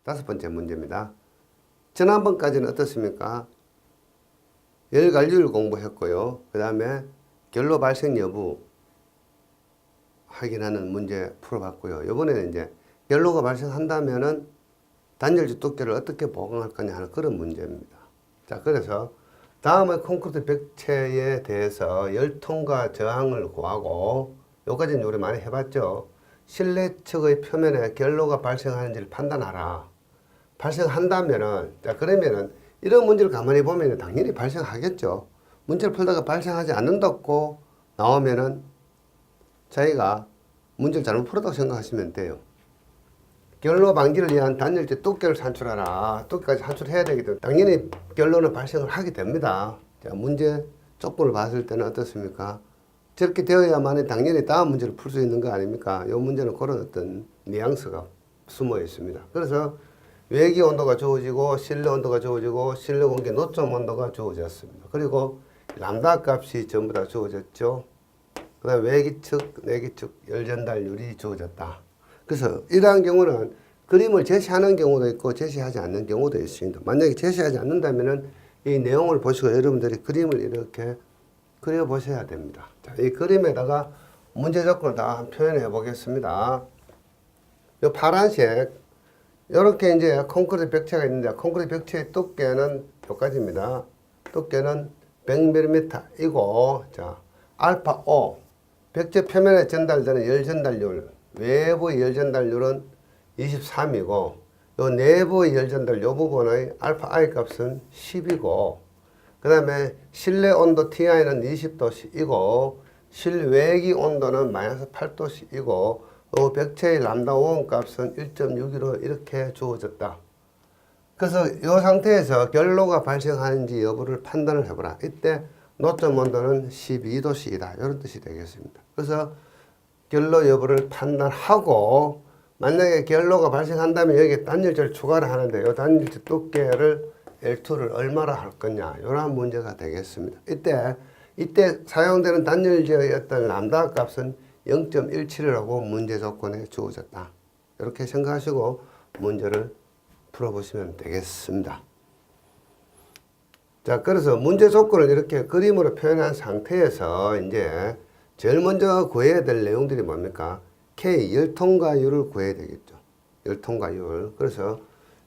5번째 문제입니다. 지난번까지는 어떻습니까? 열 관리율 공부했고요. 그 다음에 결로 발생 여부 확인하는 문제 풀어봤고요. 이번에는 이제 결로가 발생한다면은 단열재 두께를 어떻게 보강할 거냐 하는 그런 문제입니다. 자, 그래서 다음의 콘크리트 벽체에 대해서 열통과 저항을 구하고, 요까지는 우리 많이 해봤죠. 실내 측의 표면에 결로가 발생하는지를 판단하라. 발생한다면은, 자, 그러면은 이런 문제를 가만히 보면 당연히 발생하겠죠. 문제를 풀다가 발생하지 않는다고 나오면은 자기가 문제를 잘못 풀었다고 생각하시면 돼요. 결로 방지를 위한 단열재 두께를 산출하라. 두께까지 산출해야 되기 때문에 당연히 결로는 발생을 하게 됩니다. 자, 문제 조건을 봤을 때는 어떻습니까? 저렇게 되어야만 당연히 다음 문제를 풀 수 있는 거 아닙니까? 이 문제는 그런 어떤 뉘앙스가 숨어 있습니다. 그래서 외기 온도가 주어지고 실내 온도가 주어지고 실내 공기 노점 온도가 주어졌습니다. 그리고 람다 값이 전부 다 주어졌죠. 그 다음에 외기 측, 내기 측 열 전달률이 주어졌다. 그래서 이러한 경우는 그림을 제시하는 경우도 있고 제시하지 않는 경우도 있습니다. 만약에 제시하지 않는다면은 이 내용을 보시고 여러분들이 그림을 이렇게 그려 보셔야 됩니다. 자, 이 그림에다가 문제 조건을 다 표현해 보겠습니다. 이 파란색 이렇게 이제 콘크리트 벽체가 있는데 콘크리트 벽체의 두께는 여기까지입니다. 두께는 100mm이고, 자, 알파 O 벽체 표면에 전달되는 열 전달률, 외부의 열 전달률은 23이고, 요 내부의 열 전달 요 부분의 알파 I 값은 10이고, 그 다음에 실내 온도 TI는 20도씨이고, 실외기 온도는 마이너스 8도씨이고, 벽체의 람다 오hm 값은 1.615 이렇게 주어졌다. 그래서 이 상태에서 결로가 발생하는지 여부를 판단을 해보라. 이때 노점 온도는 12도씨이다. 이런 뜻이 되겠습니다. 그래서 결로 여부를 판단하고, 만약에 결로가 발생한다면 여기에 단열재를 추가를 하는데 이 단열재 두께를 L2를 얼마나 할 거냐, 이런 문제가 되겠습니다. 이때 사용되는 단열재의 어떤 람다 값은 0.17이라고 문제 조건에 주어졌다. 이렇게 생각하시고 문제를 풀어보시면 되겠습니다. 자, 그래서 문제 조건을 이렇게 그림으로 표현한 상태에서 이제 제일 먼저 구해야 될 내용들이 뭡니까? K, 열통과율을 구해야 되겠죠. 열통과율. 그래서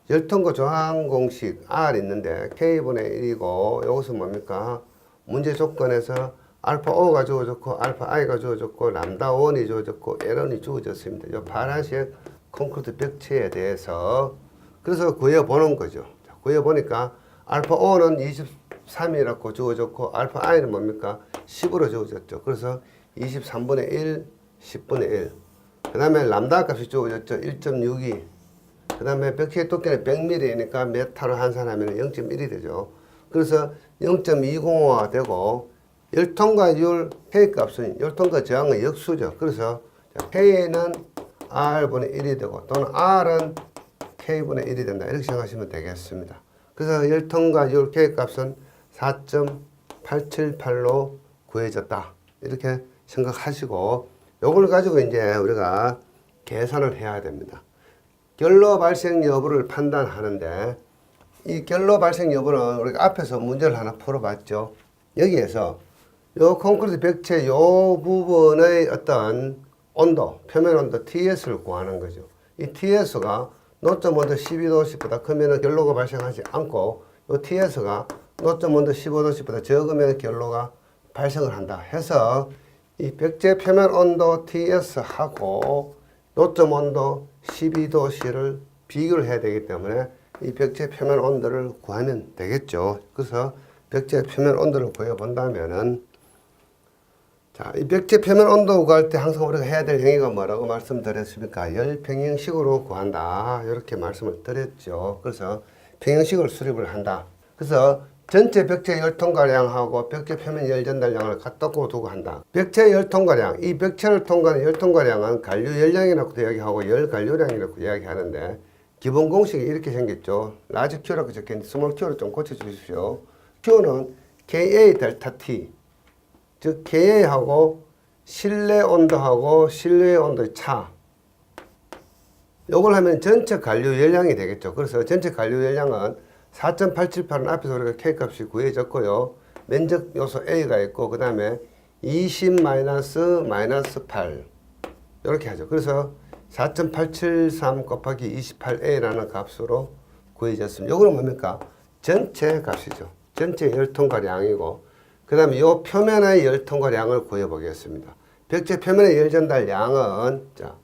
열통과 저항 공식 R 있는데 K분의 1이고, 이것은 뭡니까? 문제 조건에서 알파 O가 주어졌고, 알파 I가 주어졌고, 람다 1이 주어졌고, L이 주어졌습니다. 이 파란색 콘크리트 벽체에 대해서 그래서 구해보는 거죠. 자, 구해보니까 알파 O는 23이라고 주어졌고, 알파 I는 뭡니까? 10으로 주어졌죠. 그래서 23분의 1, 10분의 1. 그 다음에 람다 값이 주어졌죠. 1.62. 그 다음에 벽체의 두께는 100mm니까 메타로 환산하면 0.1이 되죠. 그래서 0.205가 되고, 열통과율 K 값은 열통과 저항의 역수죠. 그래서 K는 R분의 1이 되고, 또는 R은 K분의 1이 된다. 이렇게 생각하시면 되겠습니다. 그래서 열통과율 K 값은 4.878로 구해졌다. 이렇게 생각하시고, 요걸 가지고 이제 우리가 계산을 해야 됩니다. 결로 발생 여부를 판단하는데, 이 결로 발생 여부는 우리가 앞에서 문제를 하나 풀어봤죠. 여기에서 요 콘크리트 벽체 요 부분의 어떤 온도, 표면 온도 TS를 구하는 거죠. 이 TS가 노점 온도 12도씨보다 크면 결로가 발생하지 않고, 요 TS가 노점 온도 15도씨보다 적으면 결로가 발생을 한다 해서, 이 벽체 표면 온도 TS하고 노점 온도 12도씨를 비교를 해야 되기 때문에 이 벽체 표면 온도를 구하면 되겠죠. 그래서 벽체 표면 온도를 구해본다면은, 자, 이 벽체 표면 온도 구할 때 항상 우리가 해야 될 행위가 뭐라고 말씀드렸습니까? 열 평형식으로 구한다. 이렇게 말씀을 드렸죠. 그래서 평형식을 수립을 한다. 그래서 전체 벽체 열통과량하고 벽체 표면 열 전달량을 갖다 두고 한다. 벽체 열통과량, 이 벽체를 통과하는 열통과량은 관류 열량이라고 이야기하고 열 관류량이라고 이야기하는데, 기본 공식이 이렇게 생겼죠. 라지 Q라고 적혀있는데 스몰 Q로 좀 고쳐주십시오. Q는 KA 델타 T, 즉 KA하고 실내 온도하고 실외 온도의 차, 요걸 하면 전체 관류 열량이 되겠죠. 그래서 전체 관류 열량은 4.878은 앞에서 우리가 K값이 구해졌고요. 면적 요소 A가 있고 그 다음에 20 마이너스 8 이렇게 하죠. 그래서 4.873 곱하기 28A라는 값으로 구해졌습니다. 요거는 뭡니까? 전체 값이죠. 전체 열통과량이고 그 다음에 요 표면의 열통과량을 구해보겠습니다. 벽체 표면의 열전달량은 자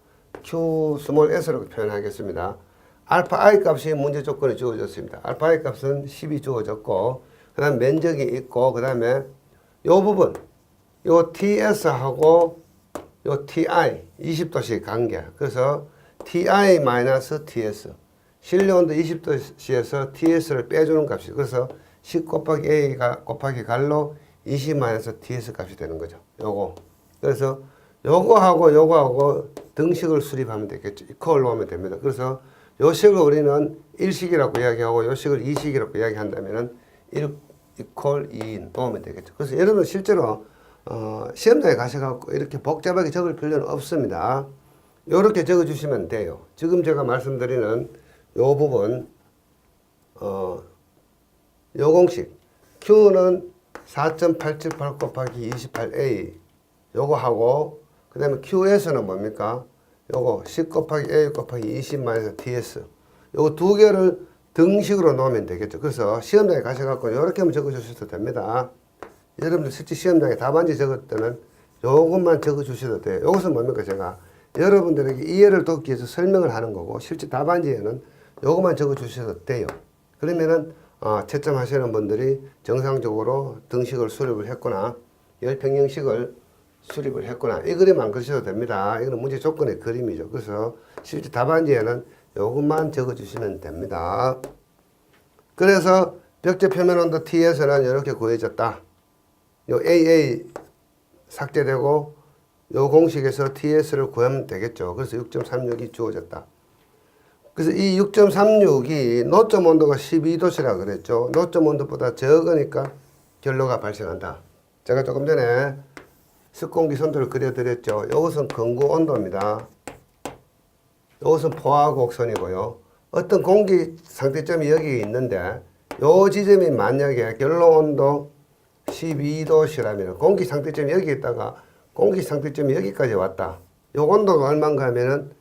Q 스몰 s로 표현하겠습니다. 알파 I 값이 문제 조건이 주어졌습니다. 알파 I 값은 10이 주어졌고 그 다음 면적이 있고 그 다음에 요 부분 요 TS하고 요 TI 20도씨 관계. 그래서 TI 마이너스 TS 실내온도 20도씨에서 TS를 빼주는 값이 그래서 10 곱하기 A가 곱하기 갈로 20 마이너스 TS 값이 되는 거죠. 요거. 그래서 요거하고 등식을 수립하면 되겠죠. 이퀄로 하면 됩니다. 그래서 요 식을 우리는 1식이라고 이야기하고 요 식을 2식이라고 이야기한다면은 1 이퀄 2인 놓으면 되겠죠. 그래서 여러분 실제로 시험장에 가셔갖고 이렇게 복잡하게 적을 필요는 없습니다. 요렇게 적어 주시면 돼요. 지금 제가 말씀드리는 요 부분 요 공식 Q는 4.878 곱하기 28A 요거 하고 그 다음에 QS는 뭡니까? 요거 10 곱하기 A 곱하기 20 마이너스 TS 요거 두 개를 등식으로 놓으면 되겠죠. 그래서 시험장에 가셔갖고 요렇게 한번 적어 주셔도 됩니다. 여러분들 실제 시험장에 답안지 적을 때는 요것만 적어 주셔도 돼요. 요것은 뭡니까? 제가 여러분들에게 이해를 돕기 위해서 설명을 하는 거고 실제 답안지에는 요것만 적어 주셔도 돼요. 그러면은 채점 하시는 분들이 정상적으로 등식을 수립을 했거나 열평형식을 수립을 했거나 이 그림 안 그리셔도 됩니다. 이거는 문제 조건의 그림이죠. 그래서 실제 답안지에는 요것만 적어 주시면 됩니다. 그래서 벽체 표면 온도 T에서는 이렇게 구해졌다. 요 AA 삭제되고 요 공식에서 TS를 구하면 되겠죠. 그래서 6.36이 주어졌다. 그래서 이 6.36이 노점 온도가 12도시라 그랬죠. 노점 온도보다 적으니까 결로가 발생한다. 제가 조금 전에 습공기 선도를 그려드렸죠. 이것은 건구 온도입니다. 이것은 포화 곡선이고요. 어떤 공기 상태점이 여기 있는데 요 지점이 만약에 결로 온도 12도시라면 공기 상태점이 여기 있다가 공기 상태점이 여기까지 왔다. 요 온도가 얼마인가 하면은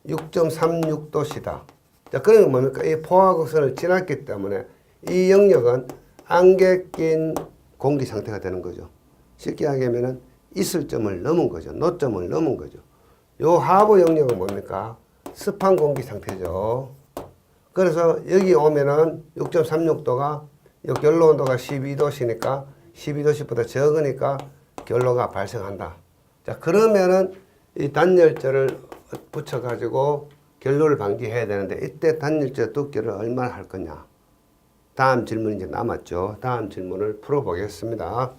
6.36도시다. 자, 그러면 뭡니까? 이 포화 곡선을 지났기 때문에 이 영역은 안개 낀 공기 상태가 되는 거죠. 쉽게 하면은 있을 점을 넘은 거죠. 노점을 넘은 거죠. 요 하부 영역은 뭡니까? 습한 공기 상태죠. 그래서 여기 오면은 6.36도가 요 결로 온도가 12도시니까 12도씨보다 적으니까 결로가 발생한다. 자, 그러면은 이 단열재를 붙여가지고 결로를 방지해야 되는데 이때 단열재 두께를 얼마나 할 거냐. 다음 질문이 이제 남았죠. 다음 질문을 풀어보겠습니다.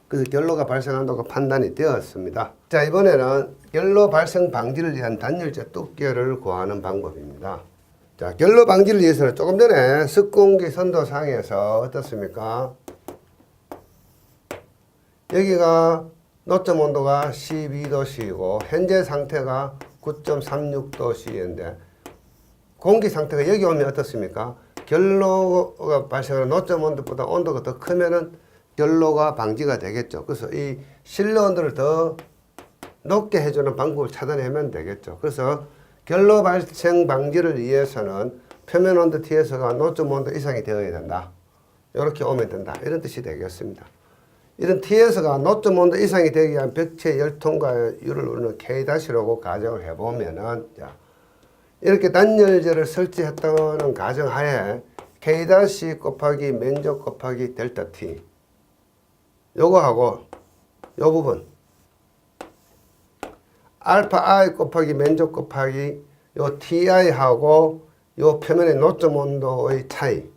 그래서 결로가 발생한다고 판단이 되었습니다. 자, 이번에는 결로 발생 방지를 위한 단열재 두께를 구하는 방법입니다. 자, 결로 방지를 위해서는 조금 전에 습공기 선도상에서 어떻습니까? 여기가 노점 온도가 12도씨이고 현재 상태가 9.36도씨인데 공기 상태가 여기 오면 어떻습니까? 결로가 발생하는 노점 온도보다 온도가 더 크면은 결로가 방지가 되겠죠. 그래서 이 실내 온도를 더 높게 해주는 방법을 찾아내면 되겠죠. 그래서 결로 발생 방지를 위해서는 표면 온도 T에서가 노점 온도 이상이 되어야 된다. 이렇게 오면 된다. 이런 뜻이 되겠습니다. 이런 T에서가 노점 온도 이상이 되기 위한 벽체 열통과율을 우리는 K-라고 가정을 해보면은, 자, 이렇게 단열재를 설치했다는 가정하에 K- 곱하기 면적 곱하기 델타 T. 요거하고 요 부분. 알파 I 곱하기 면적 곱하기 요 TI하고 요 표면의 노점 온도의 차이.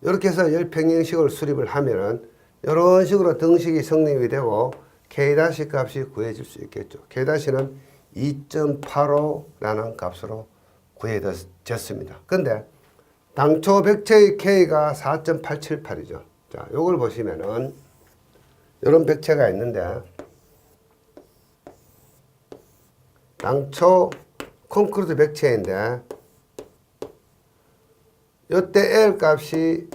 이렇게 해서 열평형식을 수립을 하면은 이런 식으로 등식이 성립이 되고 K- 값이 구해질 수 있겠죠. K-는 2.85라는 값으로 구해졌습니다. 근데 당초 벽체의 K가 4.878이죠. 자, 요걸 보시면은 이런 벽체가 있는데 당초 콘크리트 백체인데 요때 L 값이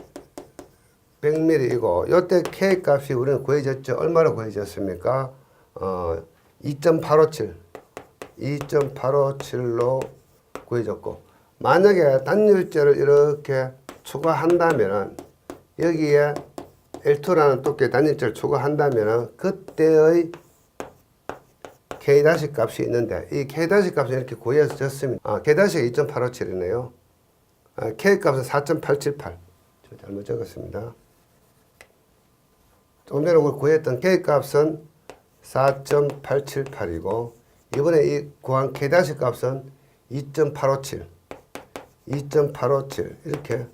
100mm이고 요때 K 값이 우리는 구해졌죠. 얼마로 구해졌습니까? 2.857로 구해졌고, 만약에 단열재를 이렇게 추가한다면은 여기에 L2라는 두께 단열재를 추가한다면은 그때의 K- 값이 있는데 이 K- 값이 이렇게 구해졌습니다. K-가 2.857이네요. K 값은 4.878. 저 잘못 적었습니다. 조금 전에 구했던 K 값은 4.878이고 이번에 이 구한 K- 값은 2.857 이렇게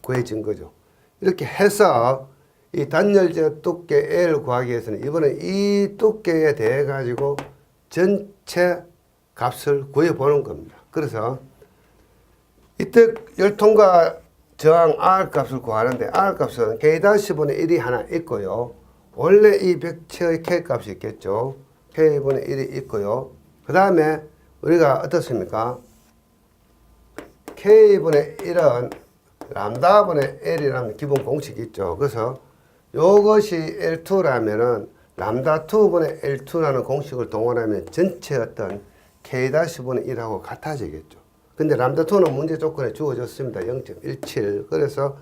구해진 거죠. 이렇게 해서 이 단열재 두께 L 구하기 위해서는 이번에 이 두께에 대해 가지고 전체 값을 구해보는 겁니다. 그래서 이때 열통과 저항 R 값을 구하는데 R 값은 K-분의 1이 하나 있고요. 원래 이 백체의 K 값이 있겠죠. K분의 1이 있고요. 그 다음에 우리가 어떻습니까? K분의 1은 람다분의 L이라는 기본 공식이 있죠. 그래서 이것이 L2라면은 람다2분의 L2라는 공식을 동원하면 전체 어떤 K-분의 1하고 같아지겠죠. 근데 람다2는 문제 조건에 주어졌습니다. 0.17. 그래서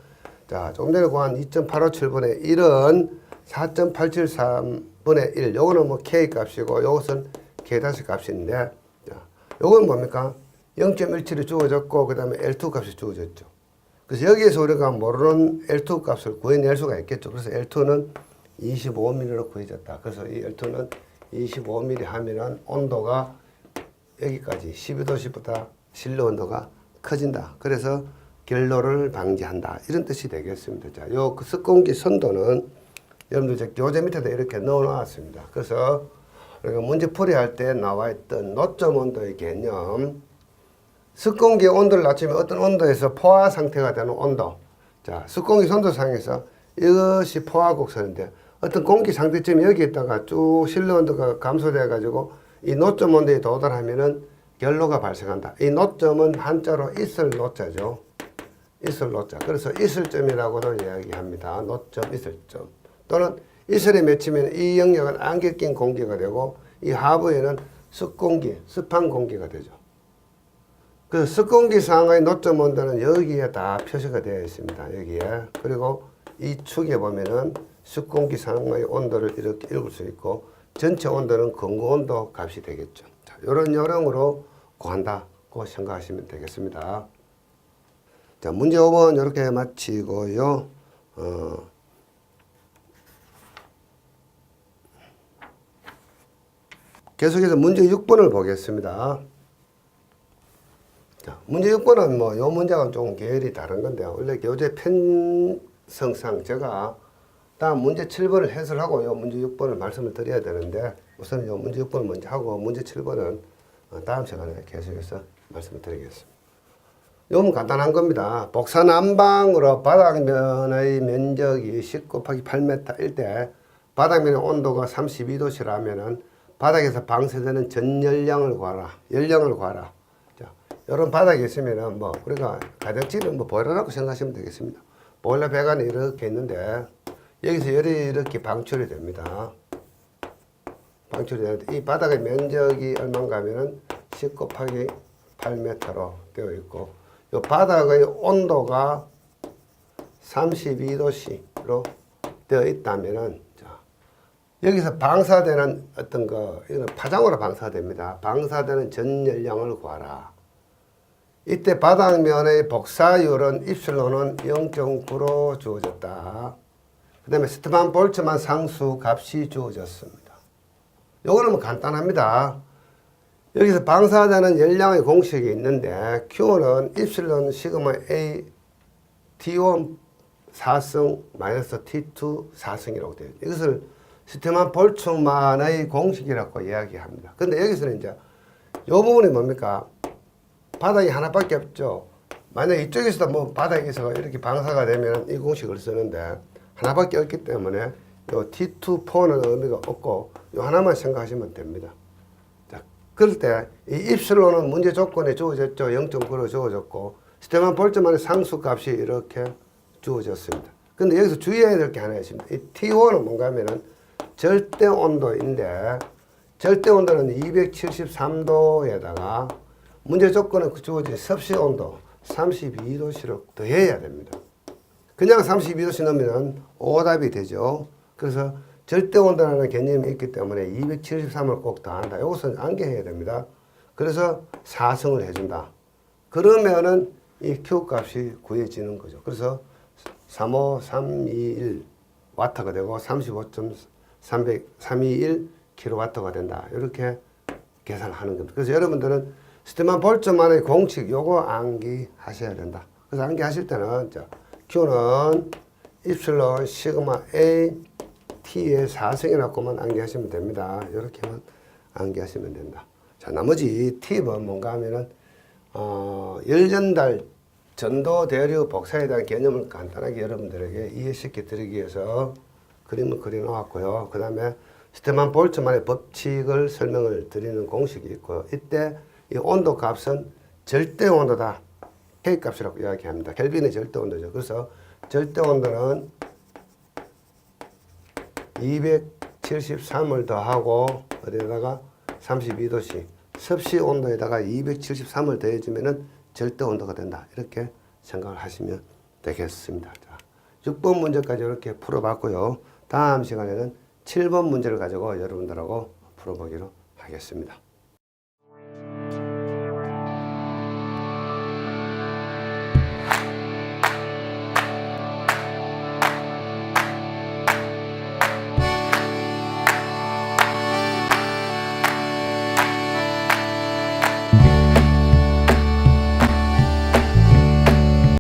자, 조금 전에 구한 2.857분의 1은 4.873분의 1. 요거는 뭐 K 값이고 요것은 K- 값인데, 자, 요건 뭡니까? 0.17이 주어졌고 그 다음에 L2 값이 주어졌죠. 그래서 여기에서 우리가 모르는 L2 값을 구해낼 수가 있겠죠. 그래서 L2는 25mm로 구해졌다. 그래서 이 L2는 25mm 하면은 온도가 여기까지 12도씨보다 실내 온도가 커진다. 그래서 결로를 방지한다. 이런 뜻이 되겠습니다. 자, 요 습공기 선도는 여러분들 저 교재 밑에다 이렇게 넣어 놨습니다. 그래서 우리가 문제 풀이할 때 나와 있던 노점 온도의 개념, 습공기의 온도를 낮추면 어떤 온도에서 포화 상태가 되는 온도. 자, 습공기 선도상에서 이것이 포화 곡선인데 어떤 공기 상태점이 여기 있다가 쭉 실내 온도가 감소돼 가지고 이 노점 온도에 도달하면은 결로가 발생한다. 이 노점은 한자로 있을 노자죠. 있을 노자. 그래서 있을점이라고도 이야기합니다. 노점, 있을점. 또는 이슬에 맺히면 이 영역은 안개 낀 공기가 되고 이 하부에는 습공기, 습한 공기가 되죠. 그 습공기 상의 노점 온도는 여기에 다 표시가 되어 있습니다. 여기에. 그리고 이 축에 보면은 습공기 상의 온도를 이렇게 읽을 수 있고 전체 온도는 근고 온도 값이 되겠죠. 자, 이런 요령으로 구한다고 생각하시면 되겠습니다. 자, 문제 5번 이렇게 마치고요. 계속해서 문제 6번을 보겠습니다. 자, 문제 6번은 뭐, 요 문제가 좀 계열이 다른 건데요. 원래 교재 편성상 제가 다음 문제 7번을 해설하고 요 문제 6번을 말씀을 드려야 되는데 우선 요 문제 6번을 먼저 하고 문제 7번은 다음 시간에 계속해서 말씀을 드리겠습니다. 요건 간단한 겁니다. 복사난방으로 바닥면의 면적이 10 곱하기 8m일 때 바닥면의 온도가 32도씨라면은 바닥에서 방사되는 전열량을 구하라. 연량을 구하라. 자, 이런 바닥이 있으면은 뭐 우리가 가정집은 뭐 보일러라고 생각하시면 되겠습니다. 보일러 배관이 이렇게 있는데 여기서 열이 이렇게 방출이 됩니다. 방출이 되는데 이 바닥의 면적이 얼마인가 하면은 10 곱하기 8m로 되어 있고 이 바닥의 온도가 32도씨로 되어 있다면은 자, 여기서 방사되는 어떤 이건 파장으로 방사됩니다. 방사되는 전열량을 구하라. 이때 바닥면의 복사율은 입술로는 0.9로 주어졌다. 그 다음에 스트만 볼트만 상수 값이 주어졌습니다. 요거는 뭐 간단합니다. 여기서 방사되는 열량의 공식이 있는데 Q는 입실론 시그마 A T1 4승 마이너스 T2 4승이라고 되어 있습니다. 이것을 스트만 볼트만의 공식이라고 이야기합니다. 근데 여기서는 이제 요 부분이 뭡니까? 바닥이 하나밖에 없죠. 만약 이쪽에서도 뭐 바닥에서 이렇게 방사가 되면 이 공식을 쓰는데 하나밖에 없기 때문에 요 T2, 4는 의미가 없고 요 하나만 생각하시면 됩니다. 자, 그럴 때 이 입술로는 문제 조건에 주어졌죠. 0.9로 주어졌고 스테반 볼트만의 상수값이 이렇게 주어졌습니다. 근데 여기서 주의해야 될 게 하나 있습니다. 이 T5는 뭔가 하면은 절대 온도인데 절대 온도는 273도에다가 문제 조건에 주어진 섭씨 온도 32도씨로 더해야 됩니다. 그냥 32도씨 넣으면 오답이 되죠. 그래서 절대 온도라는 개념이 있기 때문에 273을 꼭 더한다. 이것은 암기해야 됩니다. 그래서 4승을 해준다. 그러면은 이 Q 값이 구해지는 거죠. 그래서 35321 와트가 되고 35.321 킬로와트가 된다. 이렇게 계산을 하는 겁니다. 그래서 여러분들은 스테반 볼트만의 공식 요거 암기하셔야 된다. 그래서 암기하실 때는 Q는 입실론 시그마 A T의 4승이라고만 암기하시면 됩니다. 이렇게만 암기하시면 된다. 자, 나머지 팁은 뭔가 하면은 열전달 전도 대류 복사에 대한 개념을 간단하게 여러분들에게 이해시켜 드리기 위해서 그림을 그려 놓았고요. 그 다음에 스테반 볼트만의 법칙을 설명을 드리는 공식이 있고요. 이때 이 온도 값은 절대 온도다. K 값이라고 이야기합니다. 켈빈의 절대 온도죠. 그래서 절대 온도는 273을 더하고 어디에다가 32도씨 섭씨 온도에다가 273을 더해주면은 절대 온도가 된다. 이렇게 생각을 하시면 되겠습니다. 자, 6번 문제까지 이렇게 풀어봤고요. 다음 시간에는 7번 문제를 가지고 여러분들하고 풀어보기로 하겠습니다.